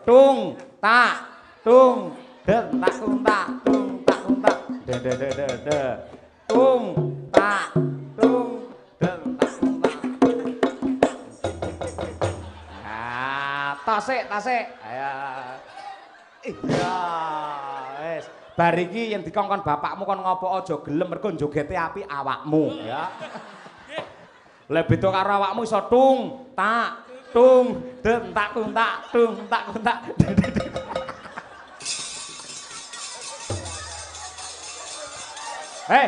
tung tak tung den tak tung tak tung tak tung tak de de de de de tung tak tung den tak tung tak. Ah, tasik. Ayo. Iya, wis. Bar iki yen dikongkon bapakmu kon ngopo aja gelem mergo njogete apik awakmu, ya. Lah beda karo awakmu iso tung, tak, tung, den tak tung tak, tung tak tung tak. Hei,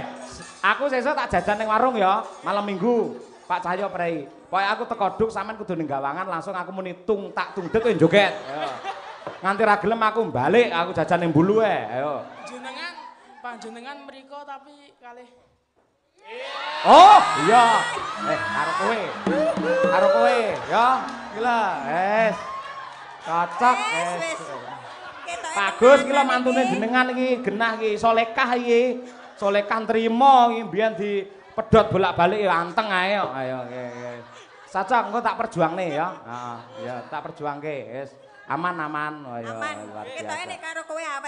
aku sesuk tak jajan ning warung ya, malam Minggu. Pak Cahyo prei. Pokoke aku teko duk sampean kudu ning gawangan langsung aku muni tung tak tung det joget. Ayo. Nganti ra gelem aku balik, aku jajan ning Bulu ayo. Panjenengan mriko tapi kalih Oh, iya. Karo kowe, ya. Gila, cocok, Bagus iki lho mantune jenengan iki, genah iki, solekah iki. Solekah trima iki mbiyen dipedhot bolak-balik ya anteng ae kok. Ayo, Cocok engko tak perjuangne ya. Heeh, ya tak perjuangke, wis. Aman. Oh, ya, luar biasa. Ketoke nek karo kowe apa?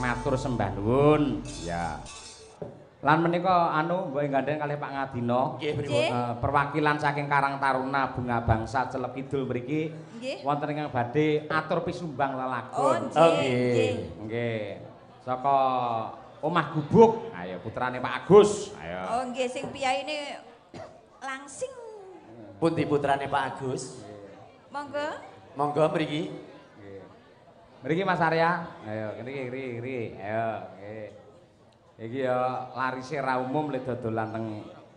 matur sembah nuwun. Ya. Lan menika anu mbok gandeng kalih Pak Ngadina. Nggih, pripun? Perwakilan saking Karang Taruna Bunga Bangsa Celep Kidul mriki wonten ingkang badhe atur pisumbang lelagon. Oh, nggih. Nggih. Saka Omah Gubuk. Ayo putrane Pak Agus. Ayo. Oh nggih sing piyaine langsing. Pundi putrane Pak Agus? Monggo. Monggo mriki. Nggih. Mriki Mas Arya. Ayo ngriki. Ayo nggih. Iki ya larise ra umum le dodolan teng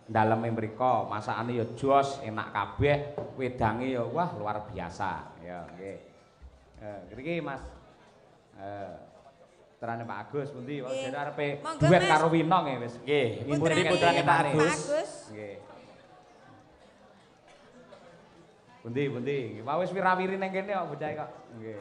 daleme mriko. Masakane ya jos, enak kabeh. Wedange ya wah luar biasa. Ya nggih. Ngriki Mas. Putrane Pak Agus pundi? Wong jare arepe duet karo Winong ya wis. Nggih, pundi putrane Pak Agus? Nggih. Pundi. Wah wis wirawiri ning kene kok bocah kok. Nggih.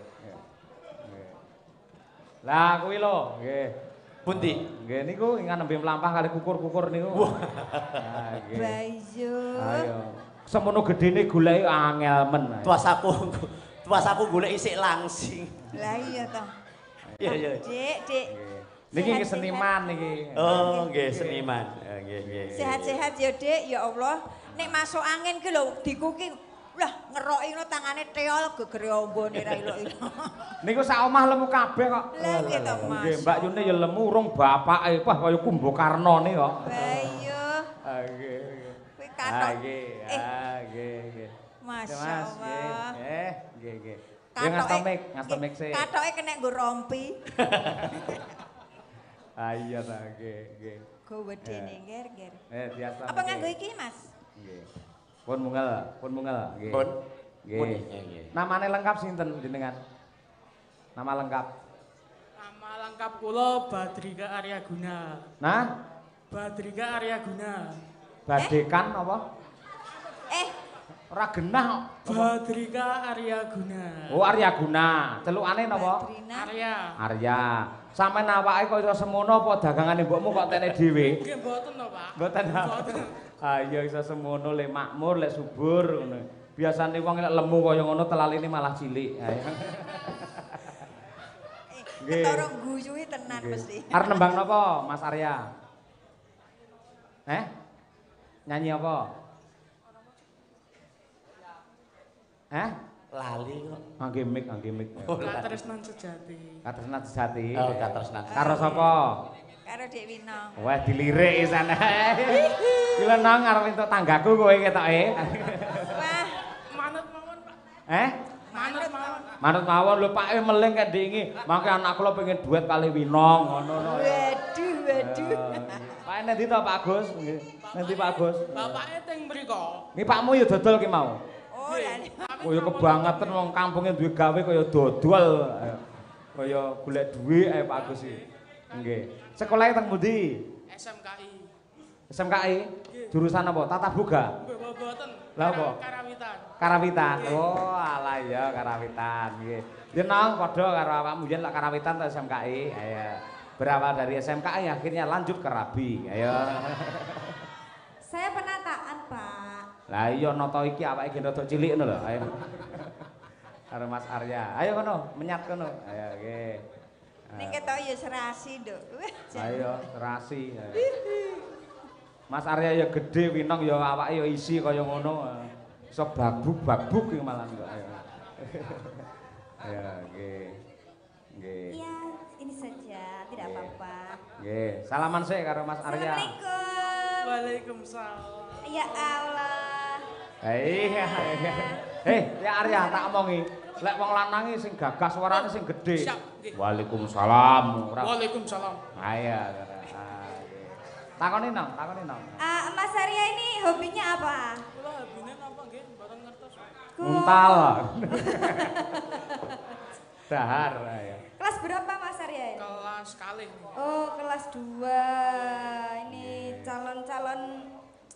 Lah kuwi lho, nggih. Pundi? Nggih niku ingkang nembe mlampah kali kukur-kukur niku. Nah, nggih. Bayo. Ayo. Semono gedene goleki angel men. Tuas aku golek isik langsing. Lah iya toh. Iya. Dik. Niki seniman niki. Oh, nggih seniman. Nggih. Sehat-sehat ya, Dik. Ya Allah, nek masuk angin ki lho dikuki lah ngeroki ngono tangane teol gegere ombone ra ilok-ilok. Niku sak omah lemu kabeh kok. Lah nggih to, Mas. Nggih, Mbak Yune ya lemu urung bapake. Wah kaya Kumbakarna kok. Bayo. Nggih. Kuwi katok. Nggih. Masyaallah. Nggih. Ya ngastomik sih. Katoke kena nggo rompi. Iya ta, nggih. Go wedene nger. Biasa. Apa nganggo iki, Mas? Nggih. Pun mungel, nggih. Pun. Nggih. Namane lengkap sinten jenengan? Nama lengkap. Nama lengkap kula Badrika Aryaguna. Nah, Badrika Aryaguna. Badekan apa? Ora genah kok. Badrika Aryaguna. Oh, Aryaguna. Celukane napa? Arya. Sampeyan awake kok iso semono apa dagangane mbokmu kok tene dhewe? Nggih mboten to, Pak. Mboten. Ah iya iso semono lek makmur lek subur ngono. Biasane wong lek lemu kaya ngono telaline malah cilik. Nggih. Ketara guyuhi tenan mesti. Arep nembang napa, Mas Arya? Nyanyi apa? Lali kok. Ngangge mic. Katresnan sejati. Katresnan sejati. Oh, katresnan. Karo sapa? Karo Dek Winong. Wah, dilirik isane. Gila nang arep entuk tanggaku kowe ketoke. Wah, Manut mawon, Pak. manut mawon. Manut mawon lho Pak meling kan dingi. Mangke anak kula pengen duet kali Winong ngono. Waduh. Pak endi to Pak Agus? Nggih. Nanti Pak Agus. Bapake teng mriko. Nggih Pakmu ya dodol ki mau. Oh, lah. Kaya kebangetan wong kampunge duwe gawe kaya dodol. Kaya golek duwe ae Pak Agus iki. Nggih. Sekolahe teng pundi? SMKI. SMKI? Jurusan apa? Tata Boga? Mboten. Lah apa? Karawitan. Karawitan. Oh, alah ya Karawitan nggih. Yen nang padha karo awakmu yen lak Karawitan ta SMKI. Ayo. Berawal dari SMKI akhirnya lanjut ke Rabi. Ayo. Saya penataan, Pak. Lah iya nata iki awake iki rada cilik ngono lho. Ayo. Karo Mas Arya. Ayo kono, menyat kono. Ayo nggih. Ning ketok ya serasi, Nduk. Ayo, serasi. Mas Arya ya gede, Winong ya awake ya isi kaya ngono. Iso babuk-babuk iki malah kok. Ayo. Ya, nggih. Nggih. Iya, ini saja, tidak apa-apa. Nggih, salaman sih karo Mas Arya. Assalamualaikum. Waalaikumsalam. Ya Allah. Ya Arya tak omongi. Lek wong lanange sing gagas suarane sing gedhe. Siap, nggih. Waalaikumsalam. Waalaikumsalam. Ayo. Takoni nang. Mas Arya ini hobinya apa? Kula habine napa nggih mboten ngertos. Muntal. Dahar ayo. Kelas berapa Mas Arya ini? Kelas kalih. Oh, kelas 2. Ini calon-calon.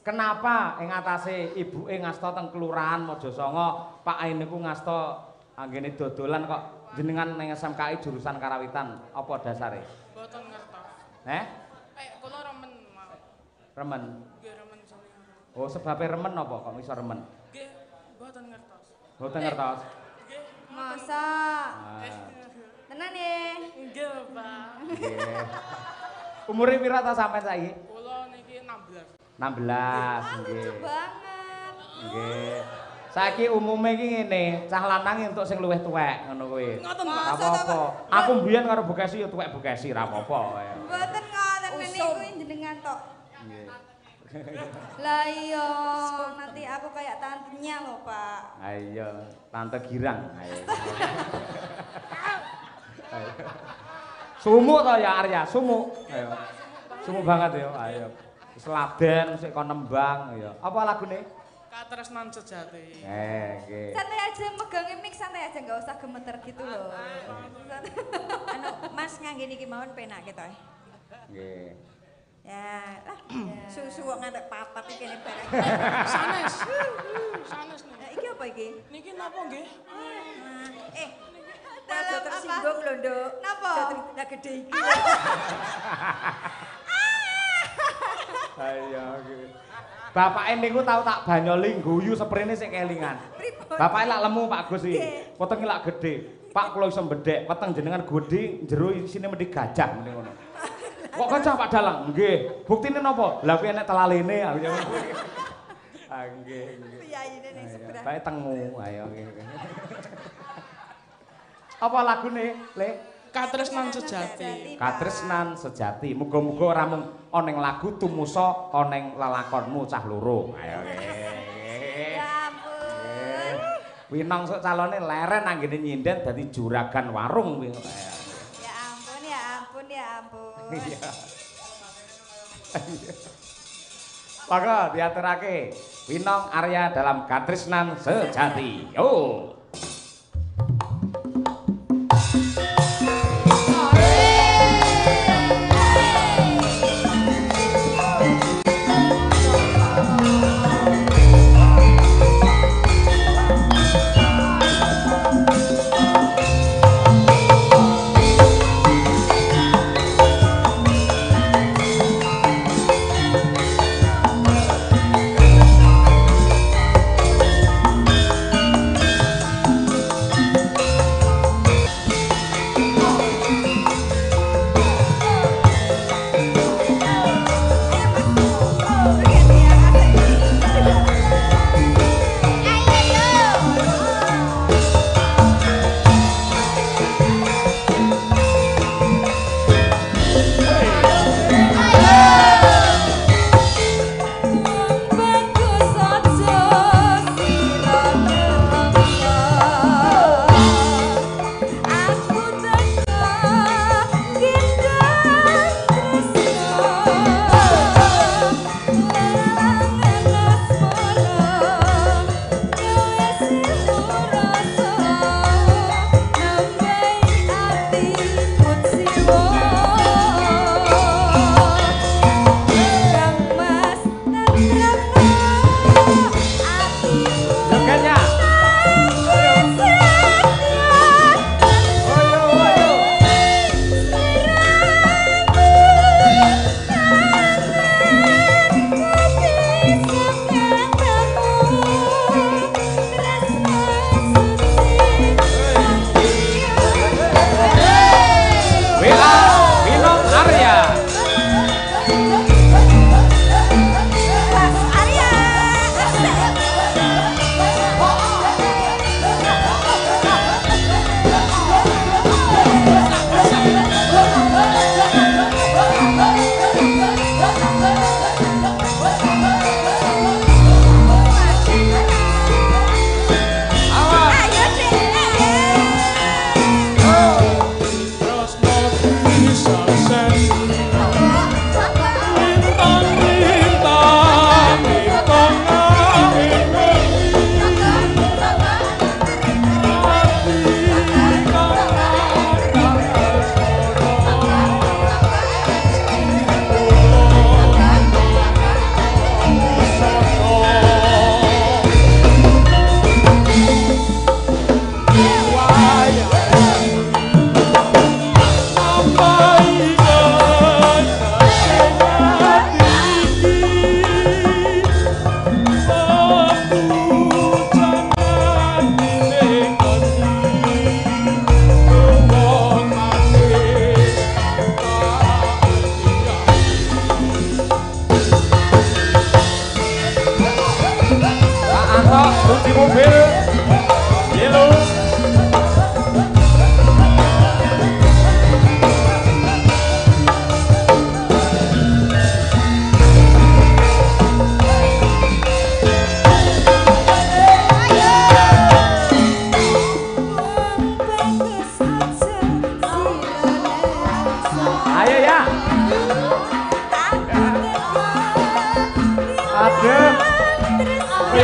Kenapa ing atase ibuke ngasta teng kelurahan Mojosongo, Pak Ain niku ngasta anggene dodolan kok jenengan ning SMKI jurusan Karawitan. Apa dasare? Mboten ngertos. Kula remen mau. Remen. Nggih remen soalnya. Oh, sebabe remen apa kok iso remen? Nggih mboten ngertos. Mboten ngertos. Nggih. Masa? Tenan ya? Nggih, Pak. nggih. Umure pira ta sampean saiki? Kula niki 16. 16 Lucu nggih. banget. Nggih. Saiki umume iki ngene, cah lanang entuk sing luwih tuwek ngono kuwi. Ngoten, Ora Pak. apa-apa. Aku mbiyen karo Bukesi ya tuwek-bukesi ra apa-apa. Mboten ngoten niku jenengan tok. Nggih. Lah iya, nanti aku kayak tantenya loh, Pak. Ayo, tante girang. Ayo. Ayo. Sumuk to ya Arya, sumuk. Ayo. Sumuk banget ya, ayo. Seladen sik kon nembang ya. Apa lagune? Katresnan sejati. Nggih. Santai aja megangin mic, santai aja nggak usah gemeter gitu loh. Anu, Mas ngangge niki mawon penak gitu. Nggih. Ya, lah susu kok ngantek papat iki kene bareng. Sanes. Sanes nih. Nah, iki apa iki? Niki napa nggih? Rada tersinggung lho, Nduk. Napa? Lah gede iki. Ayo nggih. Bapake niku tau tak banyoli guyu sprene sik kelingan. Pripun? Bapake lak lemu Pak Gus iki. Wetenge lak gedhe. Pak kula iso mbedhek, weteng jenengan gedhe, jero isine mesti gajah mending ngono. Kok gajah Pak Dalang? Nggih. Buktine napa? Lah kuwi enek telalene. Ah nggih, nggih. Piyaine ning seberang. Bae tengmu. Ayo nggih. Apa lagune, Le? Katresnan sejati. Katresnan sejati. Muga-muga ora mung ana ing lagu tumusa ana ing lelakonmu cah loro. Ayo nggih. Ya ampun. Winong sok calone leren anggene nyinden dadi juragan warung kuwi. Ya ampun, ya ampun, ya ampun. Iya. Maka diaturake Winong Arya dalam Katresnan Sejati. Yo.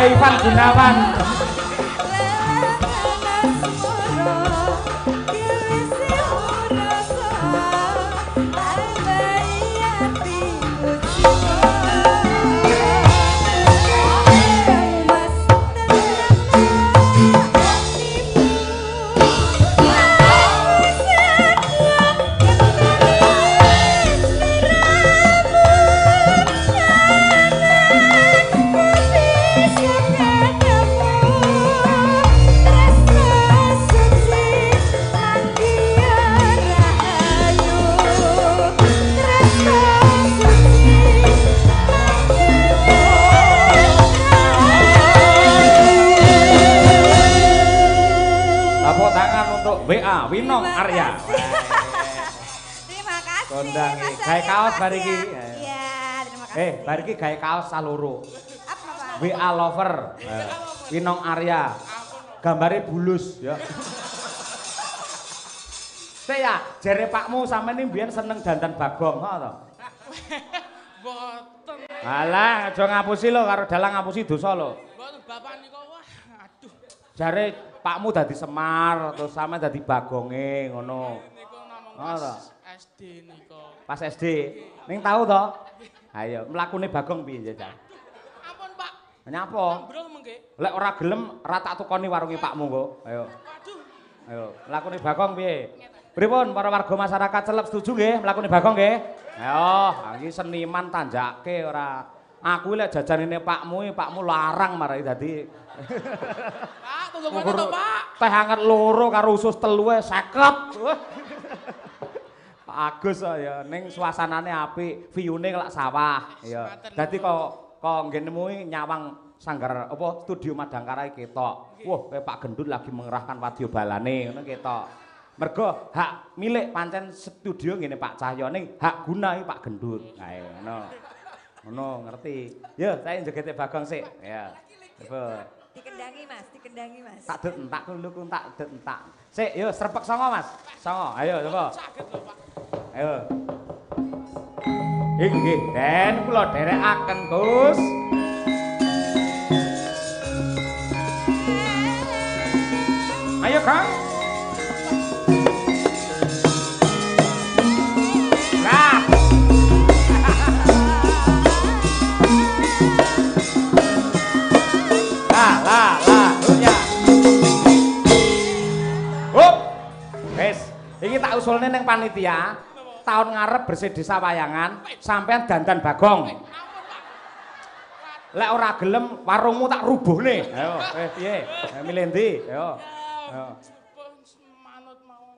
Ivan Gunawan. WA Winong Arya. Terima kasih. Kondang Mas gawe Arya, kaos Mas bariki. ya. Iya, terima kasih. Bariki gawe kaos saloro. Apa, Pak? WA lover. Winong Arya. Gambare bulus ya. Ya, jere pakmu sampeyan iki mbiyen seneng dandan bagong ha to? Boten. Alah, aja ngapusi lho karo dalang ngapusi dosa lho. Boten bapak niku wah aduh. Jare pakmu dadi Semar terus sampean dadi bagonge ngono. Niku namung Ngono. SD niku. Pas SD. Ning tau to? Ayo, mlakune Bagong piye jajal? Ampun Pak. Nyapa? Ambrol mengke. Lek ora gelem ra tak tukoni warunge pakmu kok. Ayo. Waduh. Ayo, mlakune Bagong piye? Pripun para warga masyarakat Celep setuju nggih mlakune Bagong nggih? Ayo, iki seniman tanjake ora. Aku lek jajanine pakmu larang marai dadi. Pak, tunggu mana to, Pak? Teh hangat loro karo usus telu 50. Pak Agus ya ning suasanane apik, view-ne kelak sawah. Ya. Dadi kok nggenemu nyawang sanggar apa studio Madangkara iki ketok. Wah, kayak Pak Gendut lagi mengerahkan wadya balane ngono ketok. Mergo hak milik pancen studio ngene Pak Cahyo ning hak guna iki Pak Gendut. Ae ngono. Ngono ngerti. Ya, saya jogete Bagong sik. Ya. Coba. Dikendangi Mas. Tak det entak dulu ku tak det entak. Sik, yo srepek songo Mas. Songo. Ayo coba. Saged lho, Pak. Ayo. Inggih, den kula dherekaken, Gus. Ayo, Kang. Lah. Ya. Hop. Wis, iki tak usulne ning panitia. Tahun ngarep bersih desa wayangan, sampean dandan Bagong. Lek ora gelem warungmu tak rubuhne. Ayo, piye? Milih ndi? Ayo. Ayo. Manut mawon.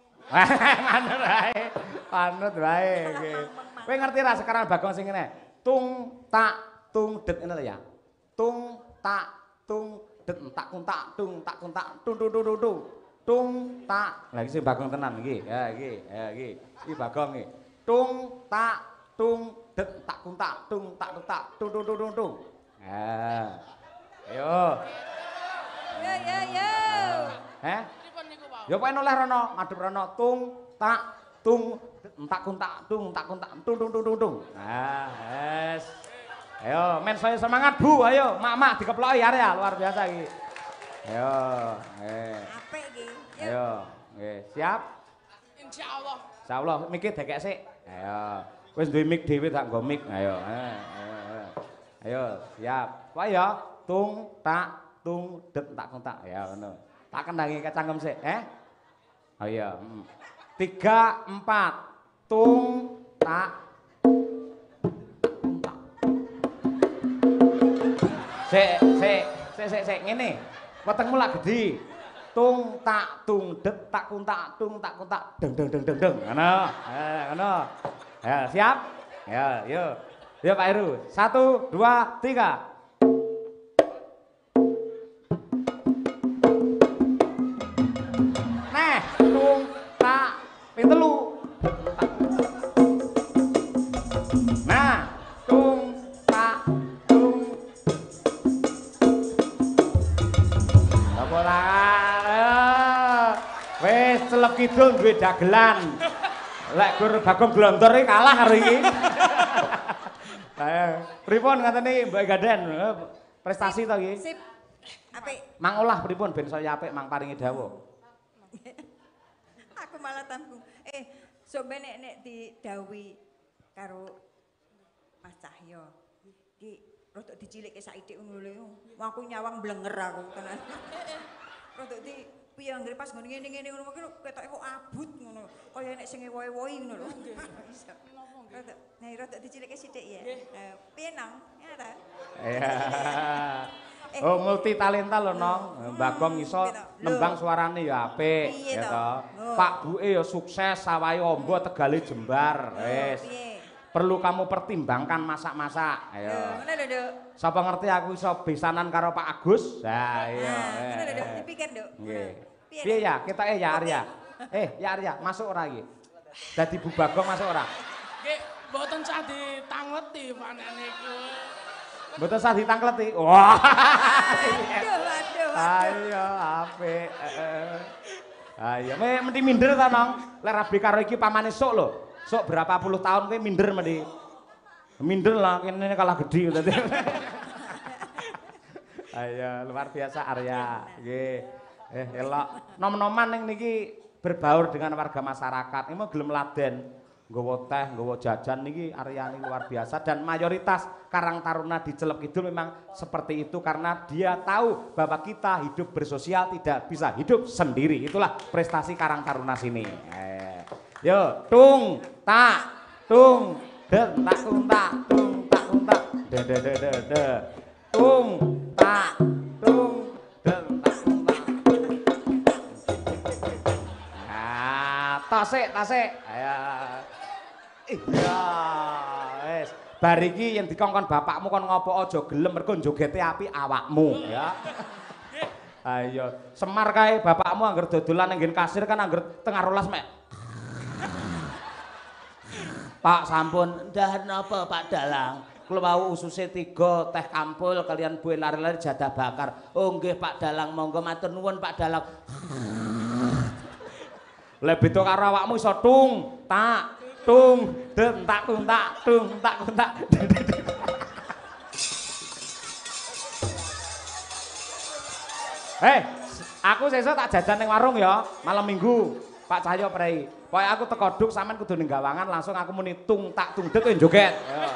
Panut wae. Kowe ngerti ra sekarang Bagong sing ngene? Tung tak tung det ngene lho ya. Tung tak tung det tak kuntak tung tak kuntak tung tung tung tung. Tung tak. Lah iki sing Bagong tenan iki. Ya iki, ya iki. Iki Bagong iki. Tung tak tung det tak kuntak tung tak kuntak tung tung tung tung tung. Ayo. Yo. Heh? Pripun niku, Pak? Ya pokoke oleh rono, madhep rono tung tak tung entak kuntak tung tak kuntak tung tung tung tung tung. Wes. Ayo, men saya semangat Bu, ayo mak-mak dikeploki area luar biasa iki. Ayo, Apik iki. Ayo, nggih, siap? Insyaallah. Insyaallah mikir dekek sik. Ayo. Wis duwe mic dhewe tak nggo mic. Ayo. Ayo, siap. Wae ya, tung tak tung det tak kuntak. Ya ngono. Tak kendangi kecangkem sik, Oh iya. 3 4 tung tak kuntak. Sik ngene. Wetengmu lak gedhi. Tung tak tung det tak kuntak tung tak kuntak deng deng deng deng deng. Ngono. Ngono. Ya, siap? Ya, yuk. Yuk Pak Heru. 1 2 3. Tung tak ping telu. Nah, tung tak tung. Apa wis Celep Kidul duwe dagelan. Lek Gur Bagong Glontor iki kalah karo iki. Pripun ngaten iki Mbak Gaden? Prestasi to iki? Sip. Apik. Mang olah pripun ben saya apik mang paringi dawuh. Aku malah tanggung. Sombe nek didhawuhi karo Mas Cahyo. Ki rodok dicilikke saithik ngono lho. Aku nyawang blenger aku tenan. Rodok piye anggere pas ngene-ngene ngono ki ketoke kok abut ngono. Kaya nek sing ewo-ewohi ngono lho. Iso. Rodok dicilikke sithik ya. Piye nang? Ya ta? Iya. Oh multi talenta lho Nong. Bagong iso nembang suarane ya apik ya to. Pak Buke ya sukses sawahe ombo Tegale Jembar. Wis. Perlu kamu pertimbangkan masak-masak. Ayo. Ngono lho, Nduk. Sapa ngerti aku iso besanan karo Pak Agus? Lah iya. Ngono lho, Nduk. Dipikir, Nduk. Nggih. Piye ya ketoke ya Arya? Ya Arya, masuk ora iki? Dadi Bu Bagong masuk ora? Nggih, mboten sah ditangleti panene iku. Mboten sah ditangkleti. Wah. Aduh. Ayo apik. Ayo mesti minder ta Nong. Lek rabi karo iki pamane sok lho. Sok berapa puluh tahun kowe minder mesti. Minder lah kene kalah gedhi dadi. Ayo luar biasa Arya. Nggih. Elok. Nom-noman ning niki berbaur dengan warga masyarakat. Ini mau gelem laden. Nggawa teh, nggawa jajan niki Aryani luar biasa dan mayoritas Karang Taruna di Celep Kidul memang seperti itu karena dia tahu bahwa kita hidup bersosial tidak bisa hidup sendiri. Itulah prestasi Karang Taruna sini. Yo, tung tak tung den tak tung tak de tung tak tung den tak tung tak. Tasik. Ayo. Iya, wis. Bar iki yen dikongkon bapakmu kon ngopo aja gelem mergo njogete apik awakmu, ya. Ayo, Semar kae bapakmu angger dodolan nang kasir kan angger tengah rolas mek. Pak sampun, ndah napa Pak Dalang? Kula wau ususe 3 teh kampul kalian buih lari-lari jadah bakar. Oh nggih Pak Dalang, monggo matur nuwun Pak Dalang. Lah beda karo awakmu iso tung, tak tung, den tak tung tak tung tak tung tak. Aku sesuk tak jajan ning warung ya, malam Minggu. Pak Cahyo prei. Pokoke aku teko duk sampean kudu ning gawangan langsung aku muni tung tak tung det kowe joget. Ayo.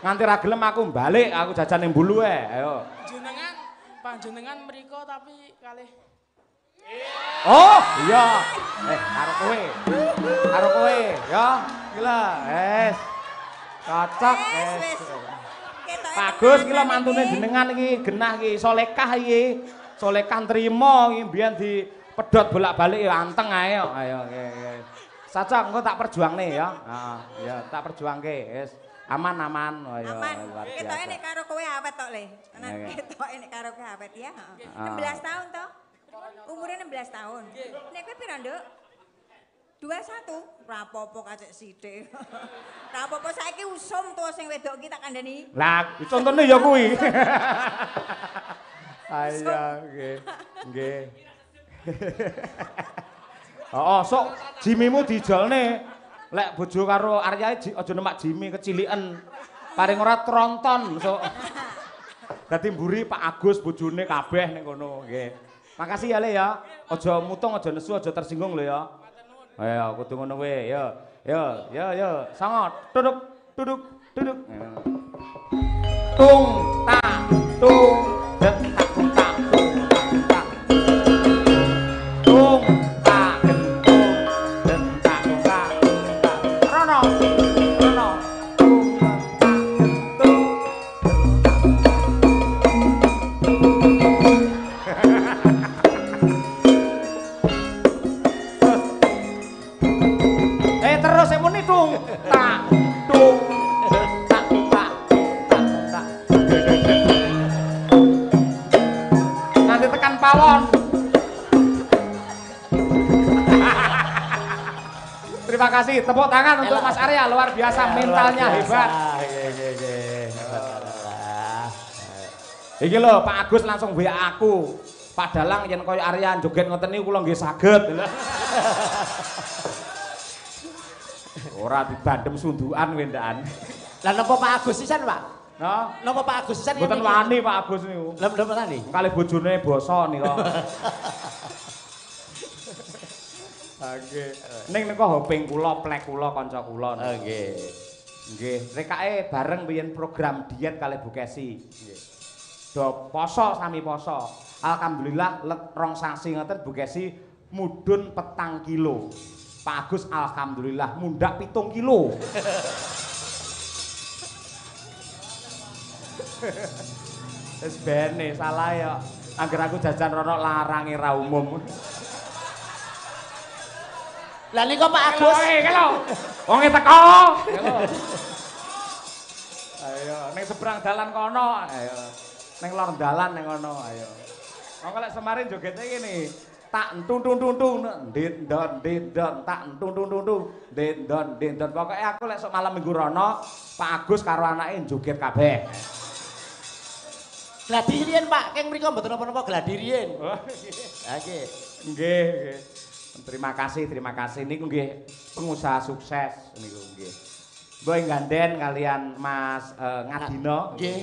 Nganti ra gelem aku balik, aku jajan ning Bulu ayo. Panjenengan mriko tapi kalih Oh, iya. Karo kowe ya. Gila, cocok, Bagus iki lho mantune jenengan iki genah iki solekah iki. Solekah trima iki mbiyen dipedhot bolak-balik ya anteng ae kok. Ayo nggih. Cocok engko tak perjuangne ya. Heeh, ya tak perjuangke. Wis aman. Ayo luar biasa. Ketoke nek karo kowe awet tok le. Tenan ketoke nek karo kowe awet ya, heeh. 16 tahun toh? Umurnya 16 tahun. Nek kowe pira, Nduk? 21. Ora apa-apa kacek sithik. Ora apa-apa saiki usum to sing wedok iki tak kandhani. Lah, contone ya kuwi. Ayo, nggih. Oh, sok jimimu dijolne. Lek bojo karo Arya aja nemak jimi keciliken. Paring ora tronton sok. Dadi mburi Pak Agus bojone kabeh ning kono, nggih. Makasih ya Le ya. Aja mutung, aja nesu, aja tersinggung lho ya. Ayo kudu ngono kowe. Yo. Songo, duduk. Tung tak tung det tak tung tak tung tak. Tung tak gentung det tak tung tak. Rono. Tung tak gentung. Terus muni tung tak tung tak tak. Nanti tekan pawon. Terima kasih, tepuk tangan untuk Mas Arya, luar biasa mentalnya hebat. Iki lho Pak Agus langsung WA aku. Pak Dalang yen koyo Arya joget ngoten niku kula nggih saged. Ora dibandem sundukan kowe ndak. Lah napa Pak Agus sisan, Pak? Nah, Napa Pak Agus pisan mboten wani Pak Agus niku. Lah mboten wani. Kalih bojone basa nika. Nggih. Ning nika hoping kula, plek kula, kanca kula. Nggih. Nggih, rekake bareng biyen program diet kalih Bu Kesi. Nggih. Do poso sami poso. Alhamdulillah rong sasi ngoten Bu Kesi mudhun 4 kilo. Pak Agus alhamdulillah mundhak 7 kilo. Wis bene salah ya. Angger aku jajan rono larange ra umum. Lah nika Pak Agus. Lho. Wonge teko. Ayo, ning seberang dalan kono. Ayo. Ning lor dalan ning kono. Ayo. Monggo lek semarin jogete ngene. Tak entung-tung-tung, ndendon, tak entung-tung-tung, ndendon. Pokoke aku lek sok malam Minggu rono, Pak Agus karo anake joget kabeh. Gladi riyen Pak, keng mriko mboten napa-napa gladi riyen. Oh, Ha nggih. nggih. Terima kasih niku nggih pengusaha sukses niku nggih. Mbok ganden kalian Mas Ngadina. Nggih.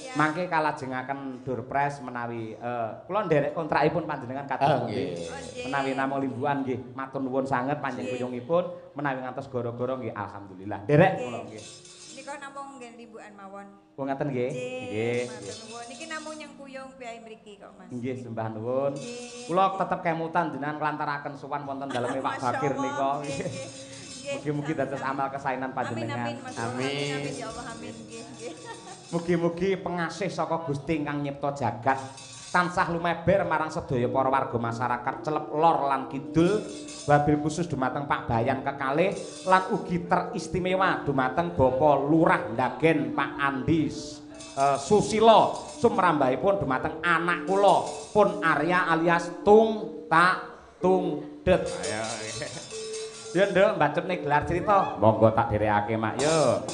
Mangke kalajengaken Durpres menawi kula nderek kontrakipun panjenengan kados pundi. Menawi namung limbuhan nggih matur nuwun sanget panjenenganipun menawi ngantos goro-goro nggih alhamdulillah. Nderek kula nggih. Nika namung nggih limbukan mawon. Kula ngaten nggih. Nggih. Matur nuwun. Niki namung nyang kuyung piyai mriki kok Mas. Nggih sembah nuwun. Kula tetep kemutan jenengan nglantaraken sowan wonten daleme Pak Bakir nika. Mugi-mugi dados amal kesainan panjenengan. Amin. Amin ya Allah amin nggih nggih. Mugi-mugi pengasih saka Gusti ingkang nyipta jagat tansah lumeber marang sedaya para warga masyarakat celep lor lan kidul, wabil khusus dumateng Pak Bayan kekalih lan ugi teristimewa dumateng Bapak Lurah Ndagen Pak Andi Susilo sumrambahipun dumateng anak kula Pun Arya alias Tung Tak Tung Det. Ayo. Ya nduk mbacutne gelar cerita. Monggo tak dherekake Mak yo.